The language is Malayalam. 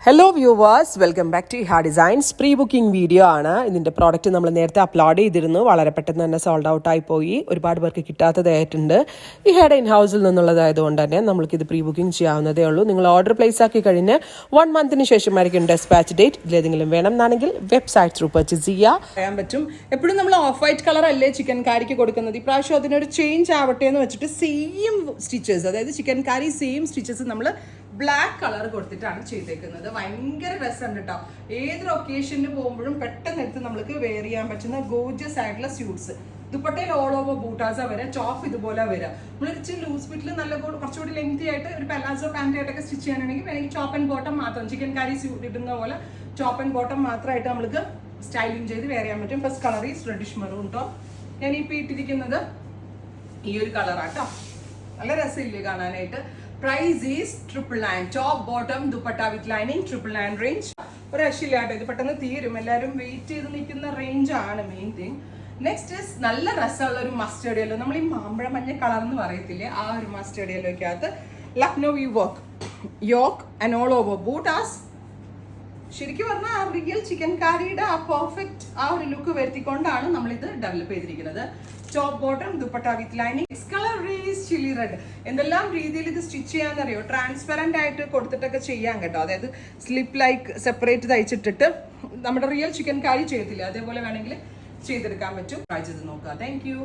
Hello viewers, welcome back to Eha designs. Pre booking video ആണ്. ഇതിൻ്റെ പ്രോഡക്റ്റ് നമ്മൾ നേരത്തെ അപ്ലോഡ് ചെയ്തിരുന്നു. വളരെ പെട്ടെന്ന് തന്നെ സോൾഡ് ഔട്ടായി പോയി. ഒരുപാട് പേർക്ക് കിട്ടാത്തതായിട്ടുണ്ട്. ഇഹയുടെ ഇൻ ഹൗസിൽ നിന്നുള്ളതായതുകൊണ്ട് തന്നെ നമ്മൾക്കിത് പ്രീ ബുക്കിംഗ് ചെയ്യാവുന്നതേ ഉള്ളൂ. നിങ്ങൾ ഓർഡർ പ്ലേസ് ആക്കി കഴിഞ്ഞ് 1 മന്തിന് ശേഷമായിരിക്കും ഡെസ്പാച്ച് ഡേറ്റ്. ഇതിലേതെങ്കിലും വേണം എന്നാണെങ്കിൽ വെബ്സൈറ്റ് ത്രൂ പർച്ചേസ് ചെയ്യാൻ പറ്റും. എപ്പോഴും നമ്മൾ ഓഫ് വൈറ്റ് കളർ അല്ലേ ചിക്കൻ കാരിക്ക് കൊടുക്കുന്നത്. ഇപ്രാവശ്യം അതിനൊരു ചേഞ്ച് ആവട്ടെ എന്ന് വെച്ചിട്ട് സെയിം സ്റ്റിച്ചസ്, അതായത് ചിക്കൻ കാരി സെയിം സ്റ്റിച്ചസ് നമ്മൾ ബ്ലാക്ക് കളർ കൊടുത്തിട്ടാണ് ചെയ്തേക്കുന്നത്. ഭയങ്കര രസമുണ്ട് കേട്ടോ. ഏതൊരു ഒക്കേഷന് പോകുമ്പോഴും പെട്ടെന്ന് എടുത്ത് നമ്മൾക്ക് വെയർ ചെയ്യാൻ പറ്റുന്ന ഗോർജിയസ് ആയിട്ടുള്ള സ്യൂട്ട്സ്. ദുപ്പട്ടയിൽ ഓൾ ഓവർ ബൂട്ടാസ വരെ, ടോപ്പ് ഇതുപോലെ വരിക. നമ്മൾ ഇച്ചിരി ലൂസ് ഫിറ്റിൽ നല്ല കുറച്ചുകൂടി ലെങ്തി ആയിട്ട് ഒരു പെലാസോ പാൻറ് ആയിട്ടൊക്കെ സ്റ്റിച്ച് ചെയ്യാനാണെങ്കിൽ വേണമെങ്കിൽ ടോപ്പ് ആൻഡ് ബോട്ടം മാത്രം, ചിക്കൻ കാരി സ്യൂട്ട് ഇടുന്ന പോലെ ടോപ്പ് ആൻഡ് ബോട്ടം മാത്രമായിട്ട് നമുക്ക് സ്റ്റൈലിംഗ് ചെയ്ത് വെയർ ചെയ്യാൻ പറ്റും. First colour is reddish maroon top. ഞാൻ ഇപ്പോൾ ഇട്ടിരിക്കുന്നത് ഈ ഒരു കളറാട്ടോ. നല്ല രസമില്ലേ കാണാനായിട്ട്. Price is 999. Top bottom dupatta with lining 999 range. ഒരു രക്ഷയില്ലാട്ടോ, ഇത് പെട്ടെന്ന് തീരും. എല്ലാവരും വെയിറ്റ് ചെയ്ത് നിൽക്കുന്ന റേഞ്ച് ആണ് മെയിൻ തിങ്. നെക്സ്റ്റ് ഇസ് നല്ല രസമുള്ള ഒരു മസ്റ്റേർഡ് യെല്ലോ. നമ്മൾ ഈ മാമ്പഴ മഞ്ഞ കളർ എന്ന് പറയത്തില്ലേ, ആ ഒരു മസ്റ്റേർഡ് യെല്ലോക്കകത്ത് Lucknowi work, yoke and all over ബൂട്ടാസ്. ശരിക്കും പറഞ്ഞാൽ ആ റിയൽ ചിക്കൻ കാരിയുടെ ആ പെർഫെക്റ്റ് ആ ഒരു ലുക്ക് വരുത്തിക്കൊണ്ടാണ് നമ്മളിത് ഡെവലപ്പ് ചെയ്തിരിക്കുന്നത്. Top bottom dupatta with lining. Colour is chilli red. എന്തെല്ലാം രീതിയിൽ ഇത് സ്റ്റിച്ച് ചെയ്യാന്നറിയോ, ട്രാൻസ്പെറന്റ് ആയിട്ട് കൊടുത്തിട്ടൊക്കെ ചെയ്യാൻ കേട്ടോ. അതായത് സ്ലിപ്പ് ലൈക്ക് സെപ്പറേറ്റ് തയ്ച്ചിട്ടിട്ട് നമ്മുടെ റിയൽ ചിക്കൻ കാരി ചെയ്യത്തില്ല, അതേപോലെ വേണമെങ്കിൽ ചെയ്തെടുക്കാൻ പറ്റും. ട്രൈ ചെയ്ത് നോക്കുക. Thank you.